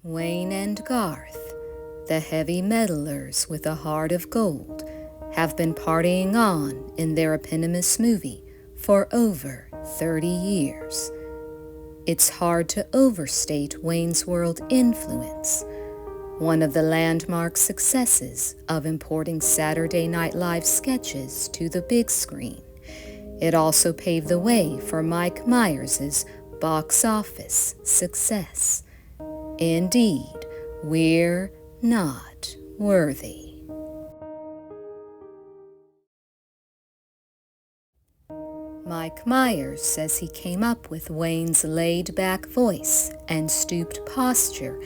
Wayne and Garth, the heavy meddlers with a heart of gold, have been partying on in their eponymous movie for over 30 years. It's hard to overstate Wayne's World influence, one of the landmark successes of importing Saturday Night Live sketches to the big screen. It also paved the way for Mike Myers' box office success. Indeed, we're not worthy. Mike Myers says he came up with Wayne's laid-back voice and stooped posture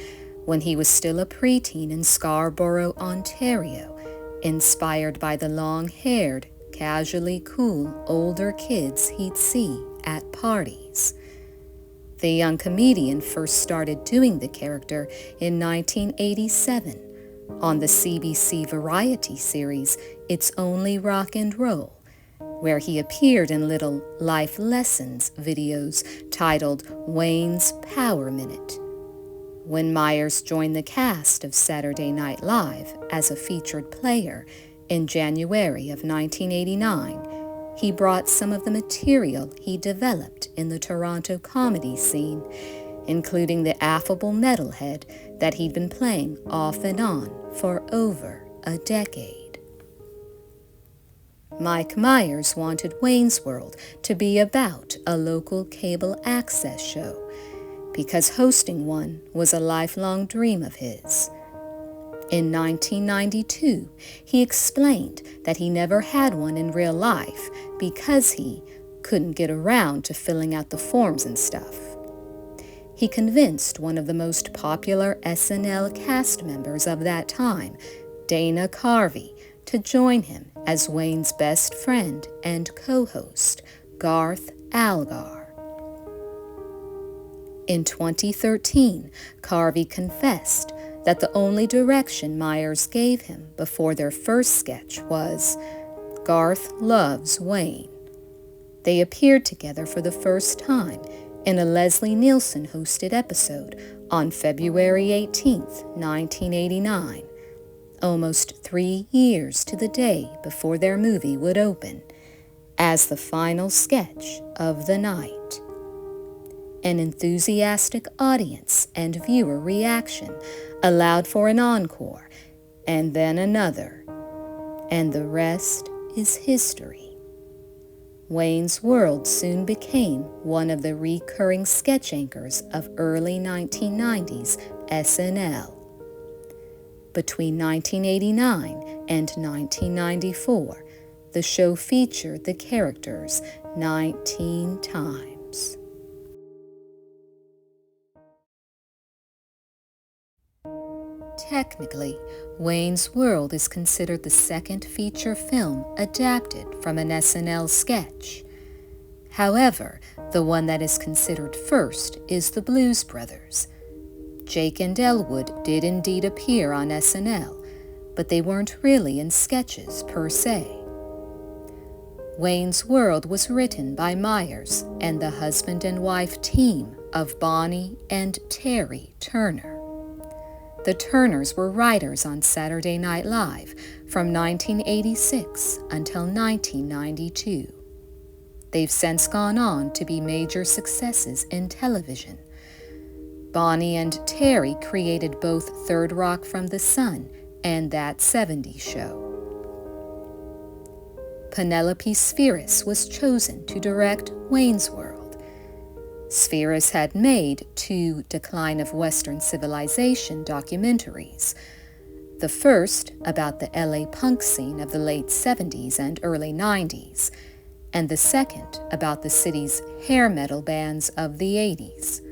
when he was still a preteen in Scarborough, Ontario, inspired by the long-haired, casually cool older kids he'd see at parties. The young comedian first started doing the character in 1987 on the CBC variety series It's Only Rock and Roll, where he appeared in little life lessons videos titled Wayne's Power Minute. When Myers joined the cast of Saturday Night Live as a featured player in January of 1989, he brought some of the material he developed in the Toronto comedy scene, including the affable metalhead that he'd been playing off and on for over a decade. Mike Myers wanted Wayne's World to be about a local cable access show because hosting one was a lifelong dream of his. In 1992, he explained that he never had one in real life because he couldn't get around to filling out the forms and stuff. He convinced one of the most popular SNL cast members of that time, Dana Carvey, to join him as Wayne's best friend and co-host, Garth Algar. In 2013, Carvey confessed that the only direction Myers gave him before their first sketch was, "Garth loves Wayne." They appeared together for the first time in a Leslie Nielsen-hosted episode on February 18, 1989, almost 3 years to the day before their movie would open, as the final sketch of the night. An enthusiastic audience and viewer reaction allowed for an encore, and then another, and the rest is history. Wayne's World soon became one of the recurring sketch anchors of early 1990s SNL. Between 1989 and 1994, the show featured the characters 19 times. Technically, Wayne's World is considered the second feature film adapted from an SNL sketch. However, the one that is considered first is The Blues Brothers. Jake and Elwood did indeed appear on SNL, but they weren't really in sketches per se. Wayne's World was written by Myers and the husband and wife team of Bonnie and Terry Turner. The Turners were writers on Saturday Night Live from 1986 until 1992. They've since gone on to be major successes in television. Bonnie and Terry created both Third Rock from the Sun and That 70s Show. Penelope Spheris was chosen to direct Wayne's World. Spheris had made 2 Decline of Western Civilization documentaries, the first about the LA punk scene of the late 70s and early 90s, and the second about the city's hair metal bands of the 80s.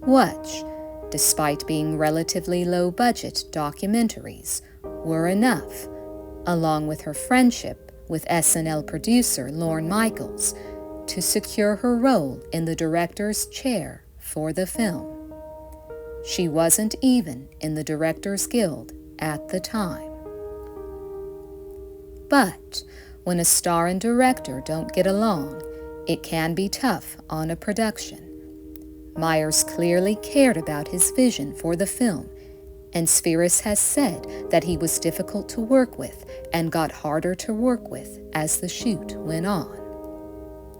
Which, despite being relatively low-budget documentaries, were enough, along with her friendship with SNL producer Lorne Michaels, to secure her role in the director's chair for the film. She wasn't even in the Directors Guild at the time. But when a star and director don't get along, it can be tough on a production. Myers clearly cared about his vision for the film, and Spheris has said that he was difficult to work with and got harder to work with as the shoot went on.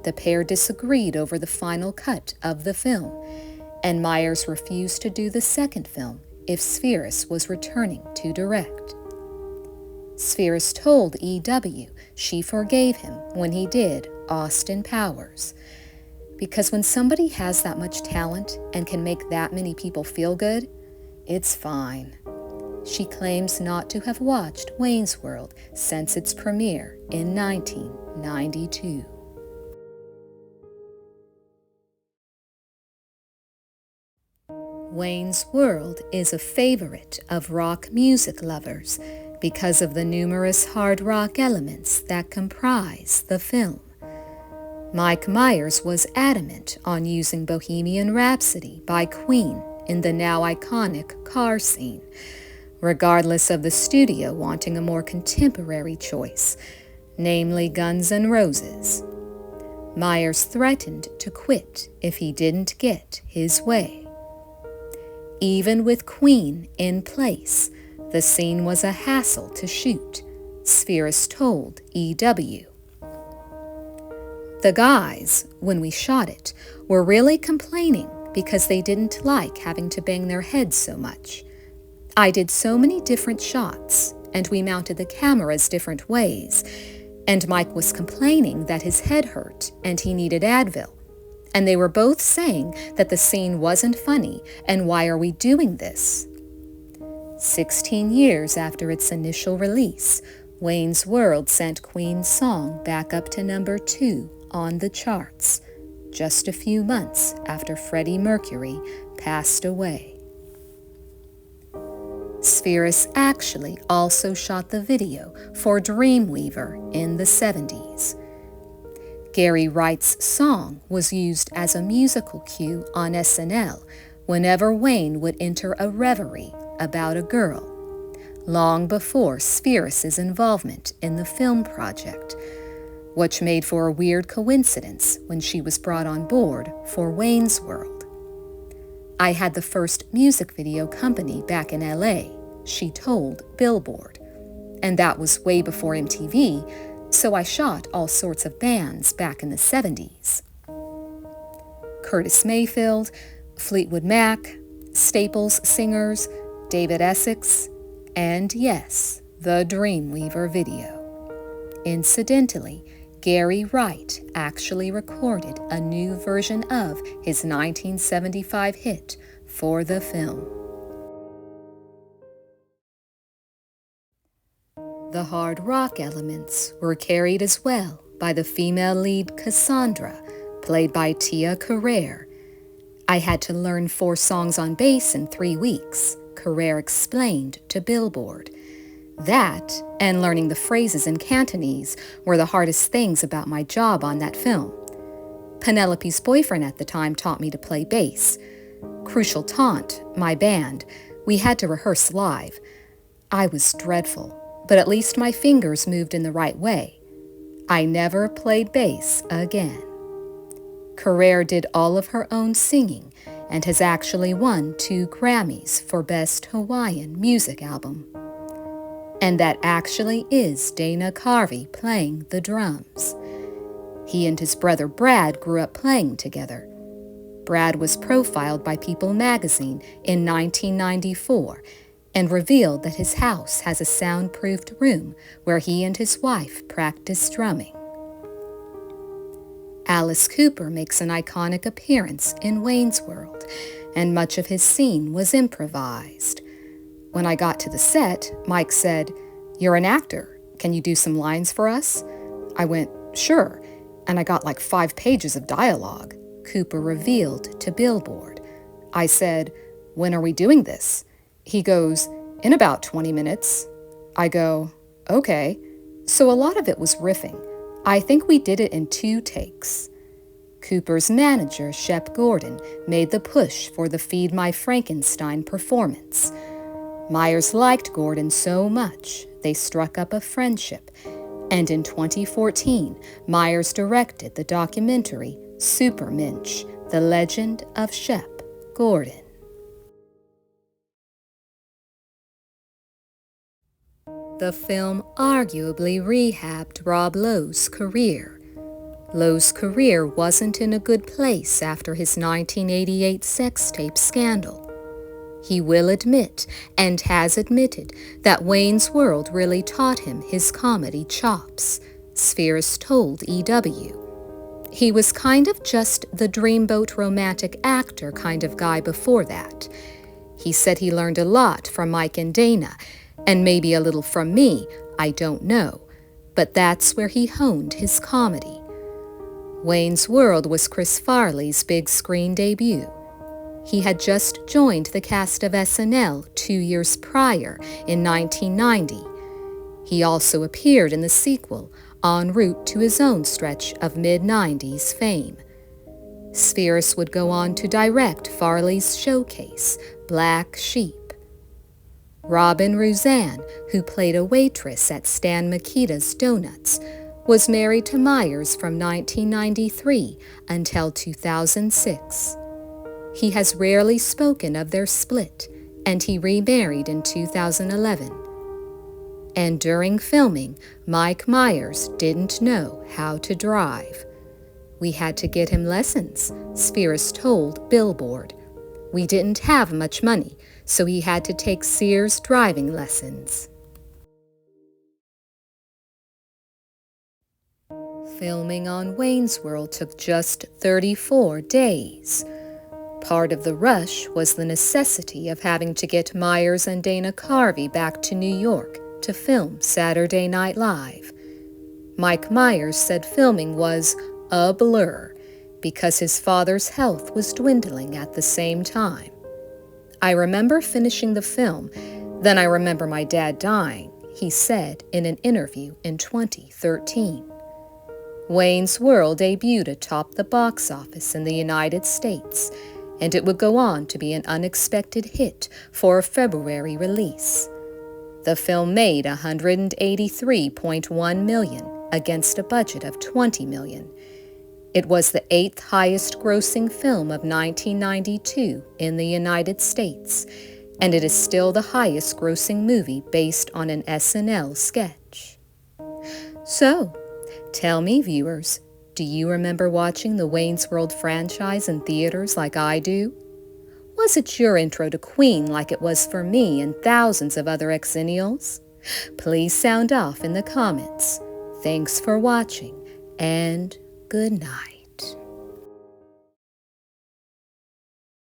The pair disagreed over the final cut of the film, and Myers refused to do the second film if Spheris was returning to direct. Spheris told EW she forgave him when he did Austin Powers, because when somebody has that much talent and can make that many people feel good, it's fine. She claims not to have watched Wayne's World since its premiere in 1992. Wayne's World is a favorite of rock music lovers because of the numerous hard rock elements that comprise the film. Mike Myers was adamant on using Bohemian Rhapsody by Queen in the now iconic car scene, regardless of the studio wanting a more contemporary choice, namely Guns N' Roses. Myers threatened to quit if he didn't get his way. Even with Queen in place, the scene was a hassle to shoot, Spheris told EW. The guys, when we shot it, were really complaining because they didn't like having to bang their heads so much. I did so many different shots, and we mounted the cameras different ways, and Mike was complaining that his head hurt and he needed Advil. And they were both saying that the scene wasn't funny, and why are we doing this? 16 years after its initial release, Wayne's World sent Queen's song back up to number 2 on the charts, just a few months after Freddie Mercury passed away. Spheris actually also shot the video for Dreamweaver in the 70s. Gary Wright's song was used as a musical cue on SNL whenever Wayne would enter a reverie about a girl, long before Spheris's involvement in the film project, which made for a weird coincidence when she was brought on board for Wayne's World. I had the first music video company back in LA, she told Billboard, and that was way before MTV, so I shot all sorts of bands back in the 70s. Curtis Mayfield, Fleetwood Mac, Staples singers, David Essex, and yes, the Dreamweaver video. Incidentally, Gary Wright actually recorded a new version of his 1975 hit for the film. The hard rock elements were carried as well by the female lead Cassandra, played by Tia Carrere. I had to learn 4 songs on bass in 3 weeks, Carrere explained to Billboard. That, and learning the phrases in Cantonese, were the hardest things about my job on that film. Penelope's boyfriend at the time taught me to play bass. Crucial Taunt, my band, we had to rehearse live. I was dreadful, but at least my fingers moved in the right way. I never played bass again. Carrere did all of her own singing and has actually won 2 Grammys for Best Hawaiian Music Album. And that actually is Dana Carvey playing the drums. He and his brother Brad grew up playing together. Brad was profiled by People magazine in 1994 and revealed that his house has a soundproofed room where he and his wife practice drumming. Alice Cooper makes an iconic appearance in Wayne's World, and much of his scene was improvised. When I got to the set, Mike said, "You're an actor. Can you do some lines for us?" I went, "Sure," and I got like 5 pages of dialogue, Cooper revealed to Billboard. I said, "When are we doing this?" He goes, "In about 20 minutes. I go, "Okay." So a lot of it was riffing. I think we did it in 2 takes. Cooper's manager, Shep Gordon, made the push for the Feed My Frankenstein performance. Myers liked Gordon so much, they struck up a friendship, and in 2014, Myers directed the documentary Supermensch, The Legend of Shep Gordon. The film arguably rehabbed Rob Lowe's career. Lowe's career wasn't in a good place after his 1988 sex tape scandal. He will admit, and has admitted, that Wayne's World really taught him his comedy chops, Spheris told EW. He was kind of just the dreamboat romantic actor kind of guy before that. He said he learned a lot from Mike and Dana, and maybe a little from me, I don't know, but that's where he honed his comedy. Wayne's World was Chris Farley's big screen debut. He had just joined the cast of SNL 2 years prior, in 1990. He also appeared in the sequel, en route to his own stretch of mid-90s fame. Spheris would go on to direct Farley's showcase, Black Sheep. Robin Roseanne, who played a waitress at Stan Mikita's Donuts, was married to Myers from 1993 until 2006. He has rarely spoken of their split, and he remarried in 2011. And during filming, Mike Myers didn't know how to drive. We had to get him lessons, Spheris told Billboard. We didn't have much money, so he had to take Sears driving lessons. Filming on Wayne's World took just 34 days. Part of the rush was the necessity of having to get Myers and Dana Carvey back to New York to film Saturday Night Live. Mike Myers said filming was a blur because his father's health was dwindling at the same time. I remember finishing the film, then I remember my dad dying, he said in an interview in 2013. Wayne's World debuted atop the box office in the United States, and it would go on to be an unexpected hit for a February release. The film made $183.1 million against a budget of $20 million. It was the 8th highest grossing film of 1992 in the United States, and it is still the highest grossing movie based on an SNL sketch. So, tell me, viewers, do you remember watching the Wayne's World franchise in theaters like I do? Was it your intro to Queen like it was for me and thousands of other exennials? Please sound off in the comments. Thanks for watching, and good night.